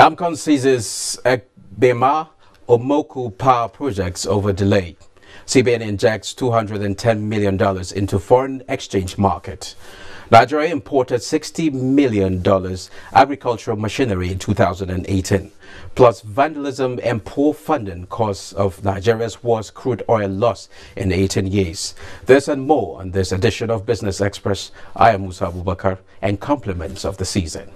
AMCON seizes Bema Omoku power projects over delay. CBN injects $210 million into foreign exchange market. Nigeria imported $60 million agricultural machinery in 2018. Plus, vandalism and poor funding cause of Nigeria's worst crude oil loss in 18 years. This and more on this edition of Business Express. I am Musa Abubakar, and compliments of the season.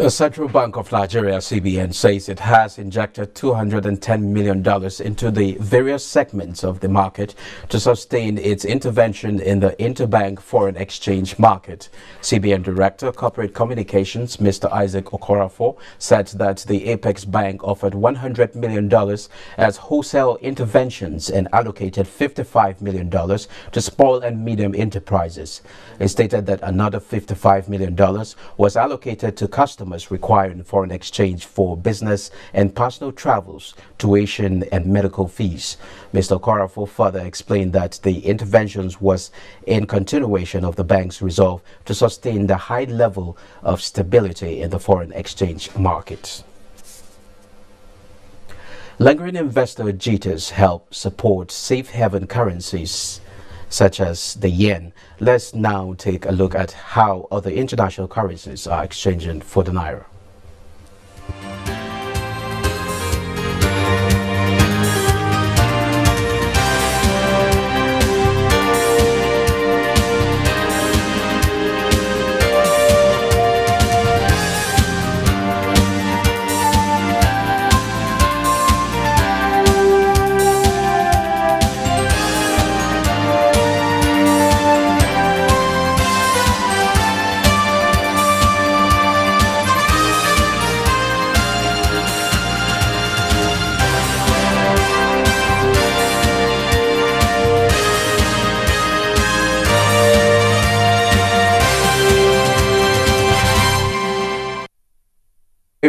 The Central Bank of Nigeria, CBN, says it has injected $210 million into the various segments of the market to sustain its intervention in the interbank foreign exchange market. CBN Director, Corporate Communications, Mr. Isaac Okorafor, said that the Apex Bank offered $100 million as wholesale interventions and allocated $55 million to small and medium enterprises. It stated that another $55 million was allocated to customers requiring foreign exchange for business and personal travels, tuition and medical fees. Mr. Okorafor further explained that the interventions was in continuation of the bank's resolve to sustain the high level of stability in the foreign exchange market. Lingering investor jitters help support safe haven currencies such as the yen. Let's now take a look at how other international currencies are exchanging for the naira.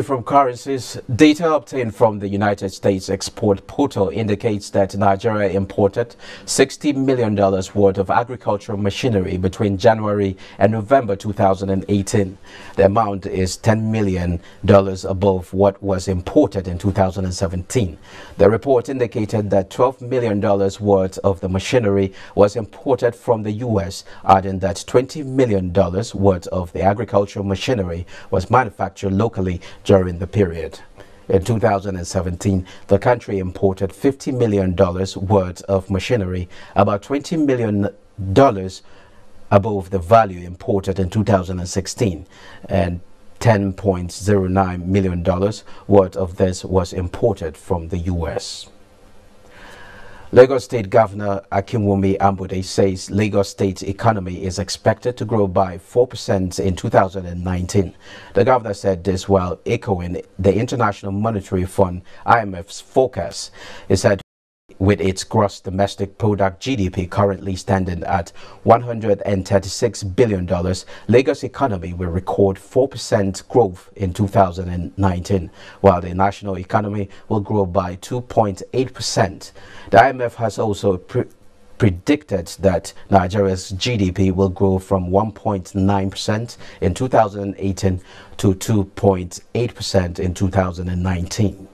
From currencies, data obtained from the United States export portal indicates that Nigeria imported $60 million worth of agricultural machinery between January and November 2018. The amount is $10 million above what was imported in 2017. The report indicated that $12 million worth of the machinery was imported from the U.S., adding that $20 million worth of the agricultural machinery was manufactured locally during the period. In 2017, the country imported $50 million worth of machinery, about $20 million above the value imported in 2016, and $10.09 million worth of this was imported from the U.S. Lagos State Governor Akinwumi Ambode says Lagos State's economy is expected to grow by 4% in 2019. The governor said this while echoing the International Monetary Fund IMF's forecast. He said with its gross domestic product GDP currently standing at $136 billion, Lagos' economy will record 4% growth in 2019, while the national economy will grow by 2.8%. The IMF has also predicted that Nigeria's GDP will grow from 1.9% in 2018 to 2.8% in 2019.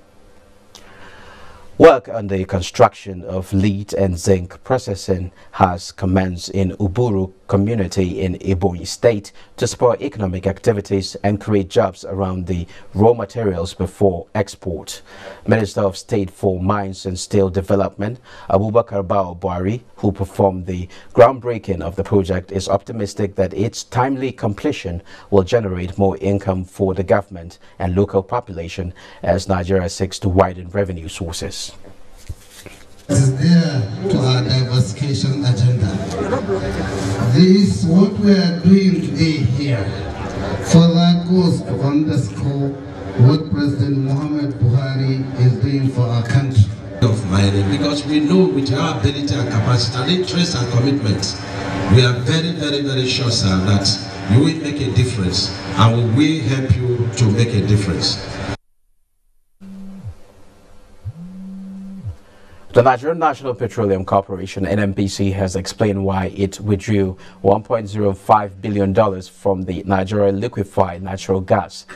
Work on the construction of lead and zinc processing has commenced in Uburu community in Ebonyi State to support economic activities and create jobs around the raw materials before export. Minister of State for Mines and Steel Development, Abubakar Buhari, who performed the groundbreaking of the project, is optimistic that its timely completion will generate more income for the government and local population as Nigeria seeks to widen revenue sources. Is there to our diversification agenda. This, what we are doing today here, further goes to underscore what President Muhammad Buhari is doing for our country. Of mining, because we know with our ability and capacity and interest and commitment, we are very sure, sir, that you will make a difference and we will help you to make a difference. The Nigerian National Petroleum Corporation, NNPC, has explained why it withdrew $1.05 billion from the Nigeria Liquefied Natural Gas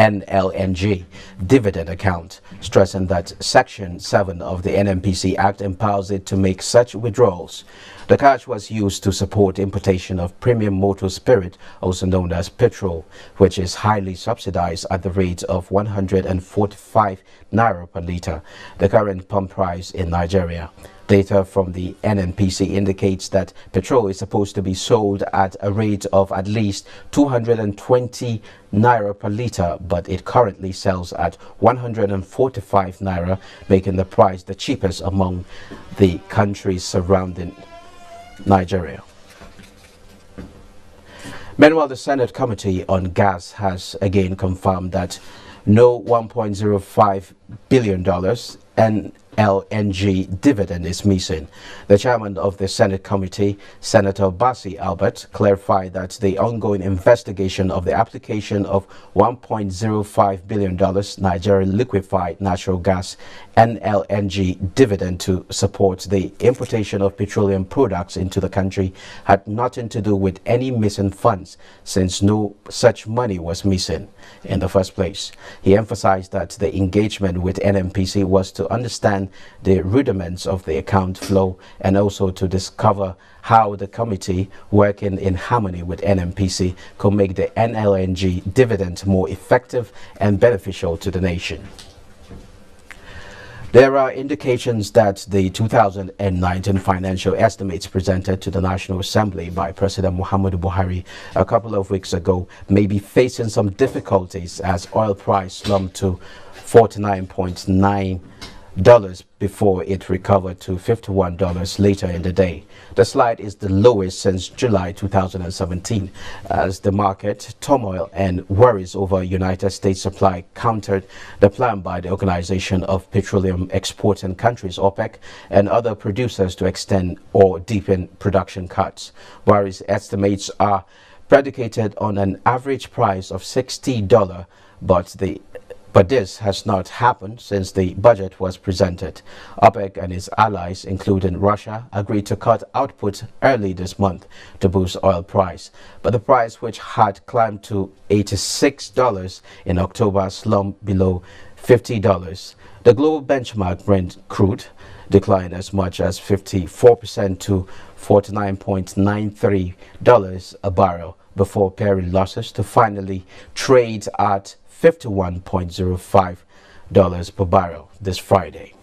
NLNG dividend account, stressing that Section 7 of the NNPC Act empowers it to make such withdrawals. The cash was used to support importation of premium motor spirit, also known as petrol, which is highly subsidized at the rate of 145 naira per litre, the current pump price in Nigeria. Data from the NNPC indicates that petrol is supposed to be sold at a rate of at least 220 naira per litre, but it currently sells at 145 naira, making the price the cheapest among the countries surrounding Nigeria. Meanwhile, the Senate Committee on Gas has again confirmed that no $1.05 billion NLNG dividend is missing. The chairman of the Senate Committee, Senator Basi Albert, clarified that the ongoing investigation of the application of $1.05 billion Nigerian liquefied natural gas NLNG dividend to support the importation of petroleum products into the country had nothing to do with any missing funds, since no such money was missing in the first place. He emphasized that the engagement with NNPC was to understand the rudiments of the account flow and also to discover how the committee, working in harmony with NNPC, could make the NLNG dividend more effective and beneficial to the nation. There are indications that the 2019 financial estimates presented to the National Assembly by President Muhammadu Buhari a couple of weeks ago may be facing some difficulties as oil price slumped to $49.9 before it recovered to $51 later in the day. The slide is the lowest since July 2017 as the market turmoil and worries over United States supply countered the plan by the Organization of Petroleum Exporting Countries, OPEC, and other producers to extend or deepen production cuts. Buhari's estimates are predicated on an average price of $60, but this has not happened since the budget was presented. OPEC and its allies, including Russia, agreed to cut output early this month to boost oil price. But the price, which had climbed to $86 in October, slumped below $50. The global benchmark Brent crude declined as much as 54% to $49.93 a barrel before pairing losses to finally trade at $51.05 per barrel this Friday.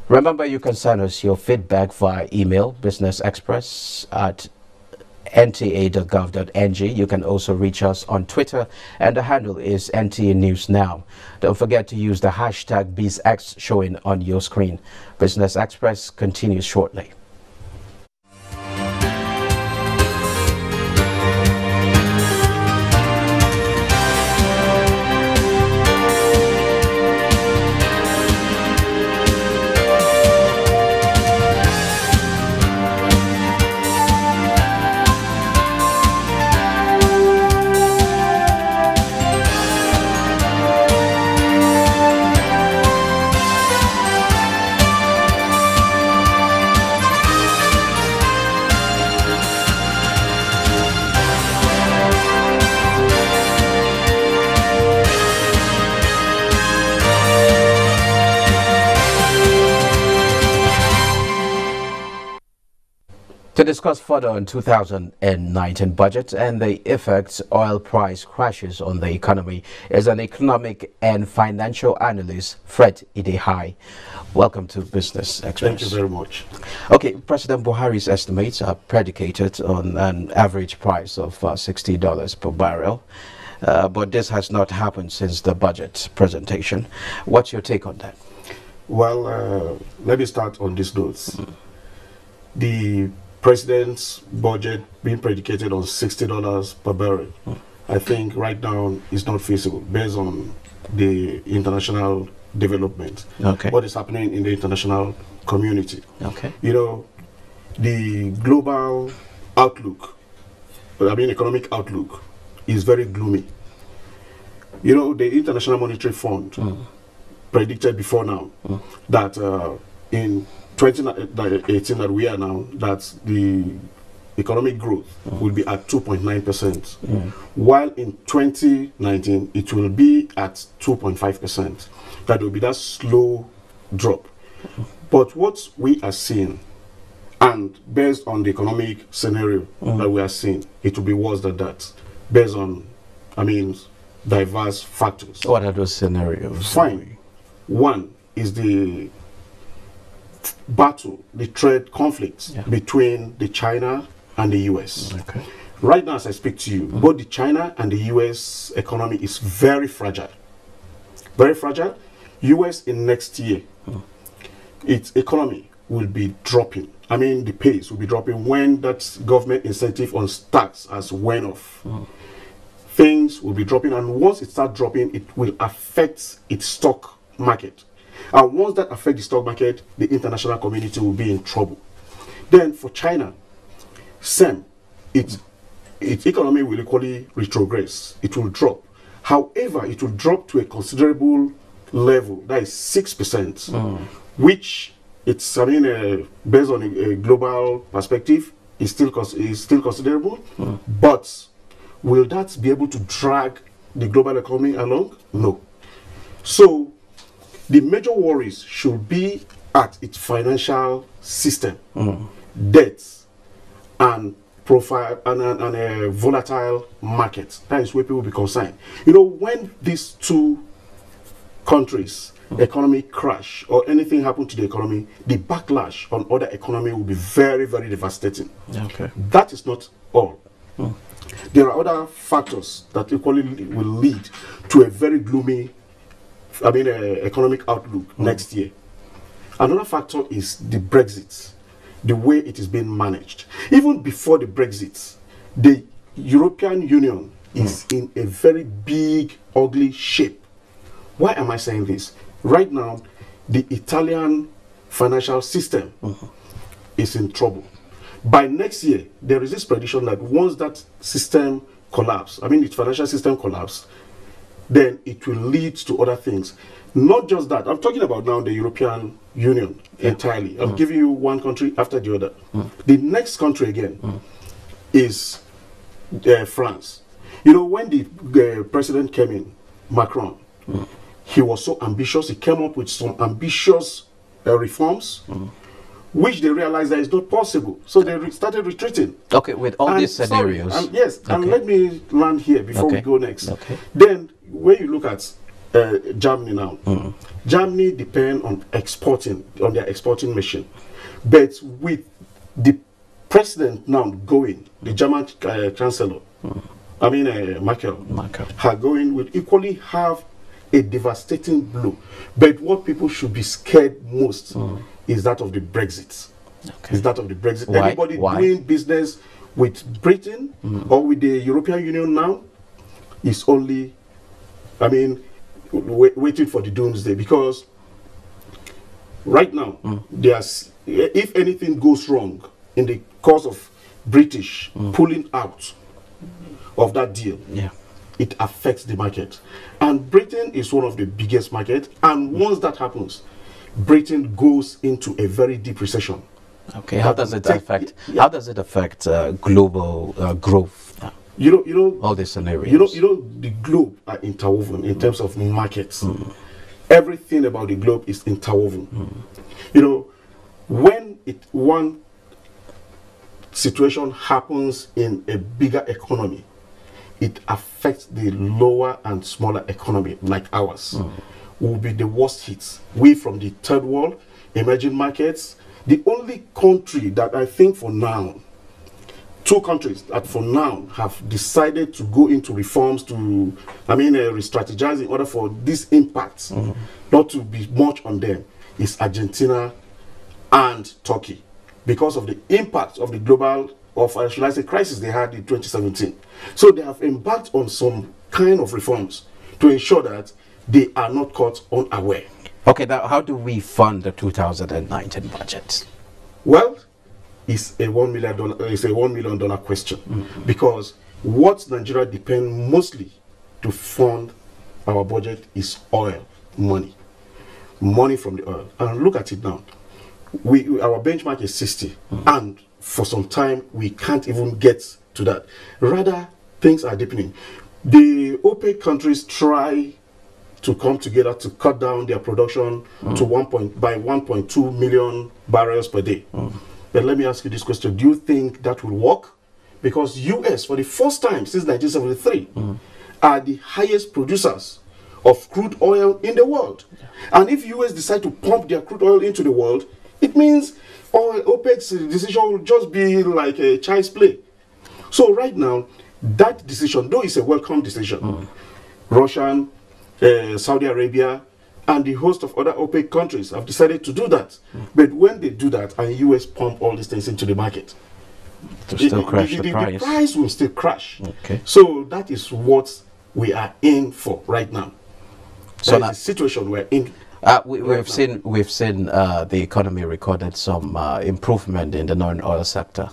Remember, you can send us your feedback via email, businessexpress@nta.gov.ng. You can also reach us on Twitter, and the handle is NTA News Now. Don't forget to use the hashtag BizX showing on your screen. Business Express continues shortly. To discuss further on 2019 budget and the effects oil price crashes on the economy is an economic and financial analyst, Fred Idehai. Welcome to Business Express. Thank you very much. Okay, President Buhari's estimates are predicated on an average price of $60 per barrel, but this has not happened since the budget presentation. What's your take on that? Well, let me start on these notes. The President's budget being predicated on $60 per barrel, I think right now is not feasible based on the international development. Okay. What is happening in the international community. Okay. You know, the global outlook, economic outlook is very gloomy. You know, the International Monetary Fund predicted before now that in 2018 that we are now, that the economic growth will be at 2.9%, while in 2019 it will be at 2.5%. That will be that slow drop. But what we are seeing, and based on the economic scenario that we are seeing, it will be worse than that, based on, diverse factors. What are those scenarios? Fine. One is the battle, the trade conflict between the China and the US. Okay. Right now, as I speak to you, both the China and the US economy is very fragile. Very fragile. US in next year, its economy will be dropping. The pace will be dropping when that government incentive on tax has went off. Things will be dropping, and once it starts dropping, it will affect its stock market. And once that affects the stock market, the international community will be in trouble. Then for China, same, its economy will equally retrogress. It will drop. However, it will drop to a considerable level, that is 6%, which it's based on a global perspective is still considerable. But will that be able to drag the global economy along? No. So the major worries should be at its financial system, debts, and profile and a volatile market. That is where people will be concerned. You know, when these two countries' economy crash or anything happen to the economy, the backlash on other economy will be very, very devastating. Okay. That is not all. There are other factors that equally will lead to a very gloomy economic outlook next year. Another factor is the Brexit, the way it is being managed. Even before the Brexit, the European Union is in a very big, ugly shape. Why am I saying this? Right now, the Italian financial system is in trouble. By next year, there is this prediction that once that system collapses, its financial system collapses, then it will lead to other things. Not just that. I'm talking about now the European Union entirely. I'm giving you one country after the other. The next country again is France. You know, when the president came in, Macron, he was so ambitious. He came up with some ambitious reforms, which they realized that it's not possible. So they started retreating. Okay, with all these scenarios. And let me land here before we go next. Okay. Then, when you look at Germany now, Germany depend on exporting, on their exporting machine. But with the president now going, the German chancellor, Merkel, her going will equally have a devastating blow. But what people should be scared most is that of the Brexit. Okay. Is that of the Brexit. Why? Anybody doing business with Britain or with the European Union now is only, waiting for the doomsday, because right now, if anything goes wrong in the course of British pulling out of that deal, it affects the market. And Britain is one of the biggest markets, and once that happens, Britain goes into a very deep recession. Okay, how does it affect? How does it affect global growth? You know, all these scenarios. You know, the globe are interwoven in terms of markets. Everything about the globe is interwoven. You know, when one situation happens in a bigger economy, it affects the lower and smaller economy like ours. Will be the worst hits. We from the third world, emerging markets, the only country that I think for now, two countries that for now have decided to go into reforms to, re-strategize in order for these impacts not to be much on them, is Argentina and Turkey, because of the impact of the global, should I say, crisis they had in 2017. So they have embarked on some kind of reforms to ensure that they are not caught unaware. Okay, now how do we fund the 2019 budget? Well, it's a $1 million question, because what Nigeria depends mostly to fund our budget is oil money from the oil. And look at it now. Our benchmark is 60, and for some time we can't even get to that. Rather, things are deepening. The OPEC countries try to come together to cut down their production to by 1.2 million barrels per day. But let me ask you this question: do you think that will work? Because US, for the first time since 1973, are the highest producers of crude oil in the world. And if US decide to pump their crude oil into the world, it means OPEC's decision will just be like a child's play. So right now, that decision, though it's a welcome decision, Russian, Saudi Arabia, and the host of other OPEC countries have decided to do that. But when they do that, and US pump all these things into the market, the price will still crash. Okay. So that is what we are in for right now. So that's the situation we're in. We've seen the economy recorded some improvement in the non-oil sector.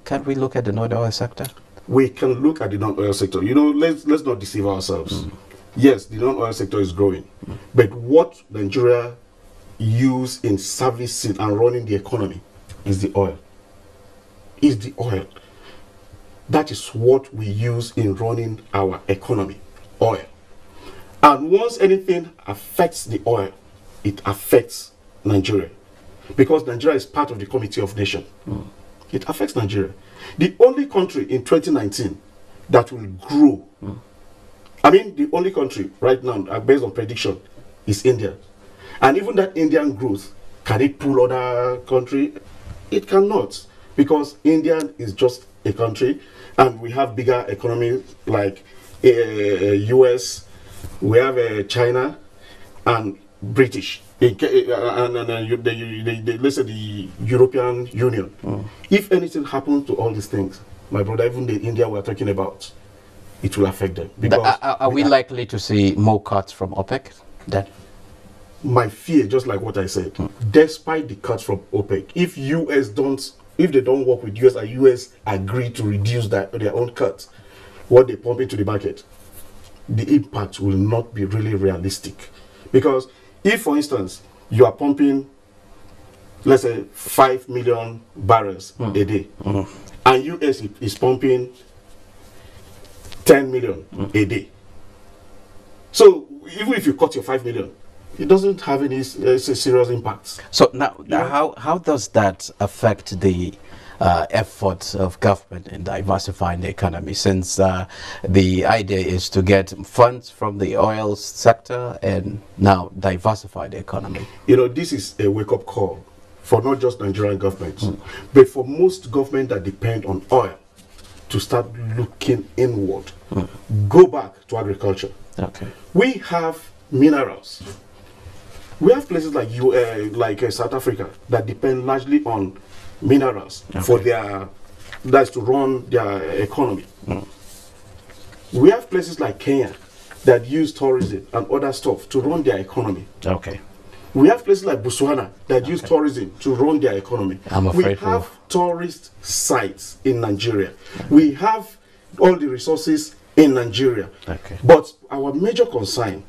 Can we look at the non-oil sector? We can look at the non-oil sector. You know, let's not deceive ourselves. Yes, the non-oil sector is growing, but what Nigeria use in servicing and running the economy is the oil. Is the oil. That is what we use in running our economy, oil. And once anything affects the oil, it affects Nigeria, because Nigeria is part of the Committee of Nations. It affects Nigeria. The only country in 2019 that will grow, the only country right now, based on prediction, is India. And even that Indian growth, can it pull other country? It cannot, because India is just a country, and we have bigger economies like US, we have China, and British, let's say the European Union. If anything happens to all these things, my brother, even the India we're talking about, it will affect them. Because are we likely to see more cuts from OPEC then? My fear, just like what I said, despite the cuts from OPEC, if they don't work with US and US agree to reduce their own cuts, what they pump into the market, the impact will not be really realistic. Because if, for instance, you are pumping, let's say, 5 million barrels a day, and US is pumping 10 million a day. So even if you cut your 5 million, it doesn't have any serious impacts. So now, how does that affect the efforts of government in diversifying the economy, since the idea is to get funds from the oil sector and now diversify the economy? You know, this is a wake-up call for not just Nigerian governments, but for most governments that depend on oil to start looking inward. Go back to agriculture. Okay. We have minerals. We have places like South Africa that depend largely on minerals for that's to run their economy. We have places like Kenya that use tourism and other stuff to run their economy. Okay. We have places like Botswana that use tourism to run their economy. We have tourist sites in Nigeria. We have all the resources in Nigeria. Okay. But our major concern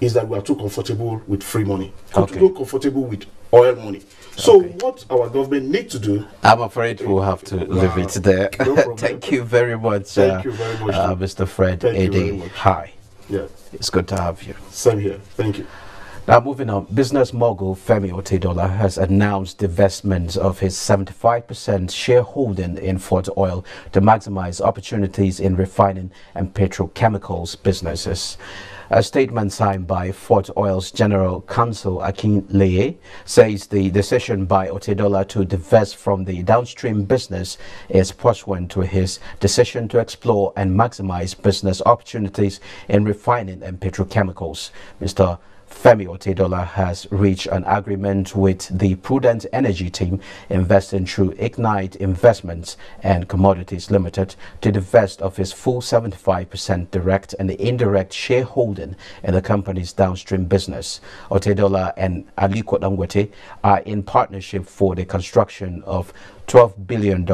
is that we are too comfortable with free money, too comfortable with oil money. So what our government needs to do... I'm afraid we'll have to leave it there. No Thank you very much. Thank you very much. Mr. Fred Ede. Hi. Yeah. It's good to have you. Same here. Thank you. Now moving on, business mogul Femi Otedola has announced divestment of his 75% shareholding in Fort Oil to maximize opportunities in refining and petrochemicals businesses. A statement signed by Fort Oil's General Counsel Akin Leye says the decision by Otedola to divest from the downstream business is pursuant to his decision to explore and maximize business opportunities in refining and petrochemicals. Mr. Femi Otedola has reached an agreement with the Prudent Energy team investing through Ignite Investments and Commodities Limited to divest of his full 75% direct and indirect shareholding in the company's downstream business. Otedola and Aliko Dangote are in partnership for the construction of $12 billion,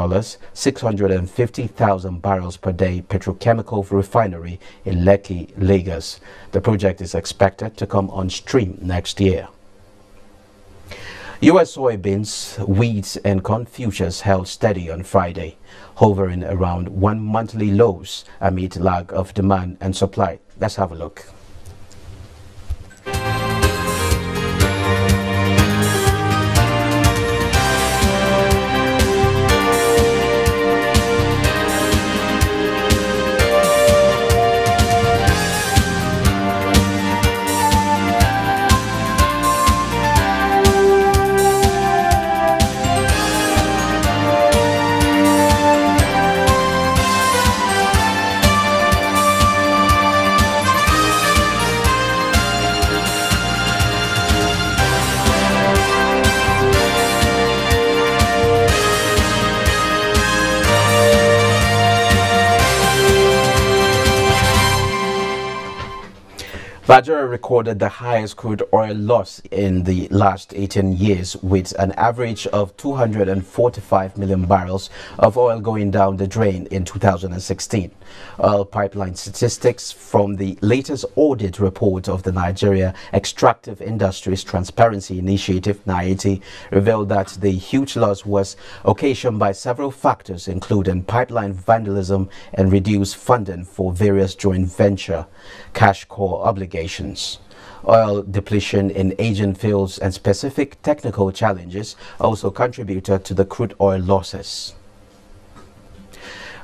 650,000 barrels per day petrochemical refinery in Lekki, Lagos. The project is expected to come on stream next year. U.S. soybeans, wheat and corn futures held steady on Friday, hovering around one-monthly lows amid lack of demand and supply. Let's have a look. Nigeria recorded the highest crude oil loss in the last 18 years with an average of 245 million barrels of oil going down the drain in 2016. Oil pipeline statistics from the latest audit report of the Nigeria Extractive Industries Transparency Initiative (NIET) revealed that the huge loss was occasioned by several factors including pipeline vandalism and reduced funding for various joint venture cash core obligations. Oil depletion in aging fields and specific technical challenges also contributed to the crude oil losses.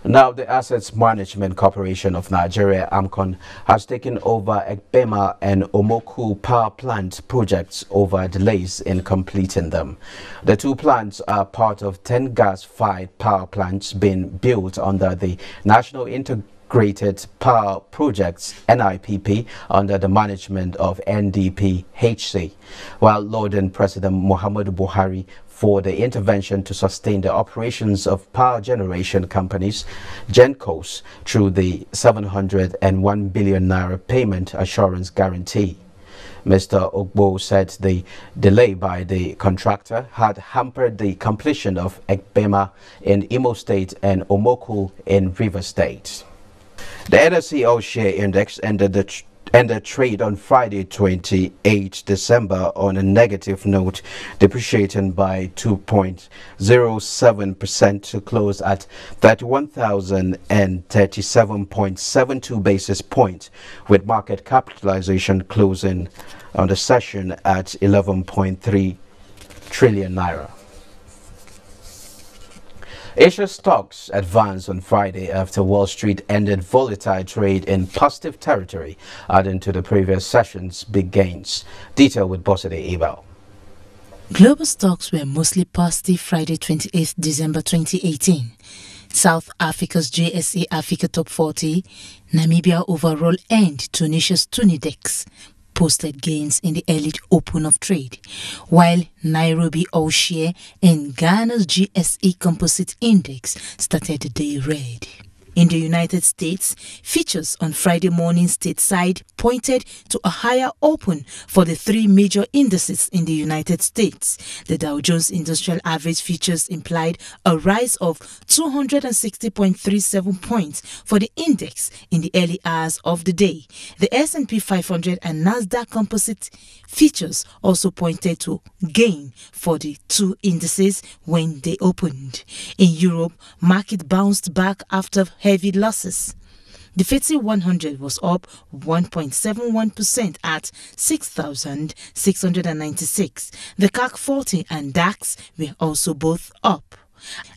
Now, the Assets Management Corporation of Nigeria, AMCON, has taken over Ekpema and Omoku power plant projects over delays in completing them. The two plants are part of 10 gas-fired power plants being built under the National Integrated Power Projects (NIPP) under the management of NDPHC, while lauding President Muhammadu Buhari for the intervention to sustain the operations of power generation companies, GenCos, through the 701 billion naira payment assurance guarantee. Mr. Ogbo said the delay by the contractor had hampered the completion of Ekpema in Imo State and Omoku in Rivers State. The NSE All-Share Index ended trade on Friday, 28 December on a negative note, depreciating by 2.07% to close at 31,037.72 basis points, with market capitalization closing on the session at 11.3 trillion naira. Asia stocks advanced on Friday after Wall Street ended volatile trade in positive territory, adding to the previous session's big gains. Detail with Bosede Ebal. Global stocks were mostly positive Friday, 28 December 2018. South Africa's JSE Africa Top 40, Namibia overall and Tunisia's Tunidex posted gains in the early open of trade, while Nairobi All-Share and Ghana's GSE Composite Index started the day red. In the United States, futures on Friday morning stateside pointed to a higher open for the three major indices in the United States. The Dow Jones Industrial Average futures implied a rise of 260.37 points for the index in the early hours of the day. The S&P 500 and Nasdaq Composite futures also pointed to gain for the two indices when they opened. In Europe, market bounced back after heavy losses. The FTSE 100 was up 1.71% at 6,696. The CAC 40 and DAX were also both up.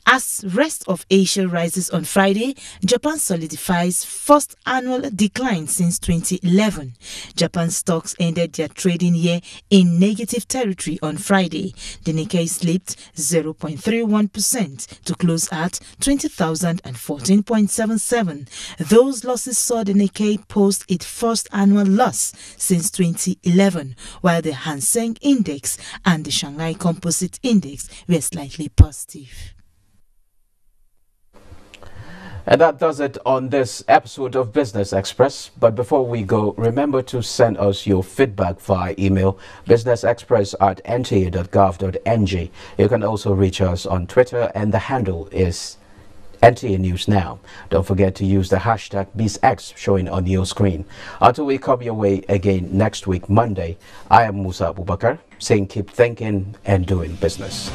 As rest of Asia rises on Friday, Japan solidifies first annual decline since 2011. Japan stocks ended their trading year in negative territory on Friday. The Nikkei slipped 0.31% to close at 20,014.77. Those losses saw the Nikkei post its first annual loss since 2011, while the Hang Seng Index and the Shanghai Composite Index were slightly positive. And that does it on this episode of Business Express. But before we go, remember to send us your feedback via email, businessexpress@nta.gov.ng. You can also reach us on Twitter, and the handle is NTA News Now. Don't forget to use the hashtag BizX showing on your screen. Until we come your way again next week, Monday, I am Musa Abubakar, saying keep thinking and doing business.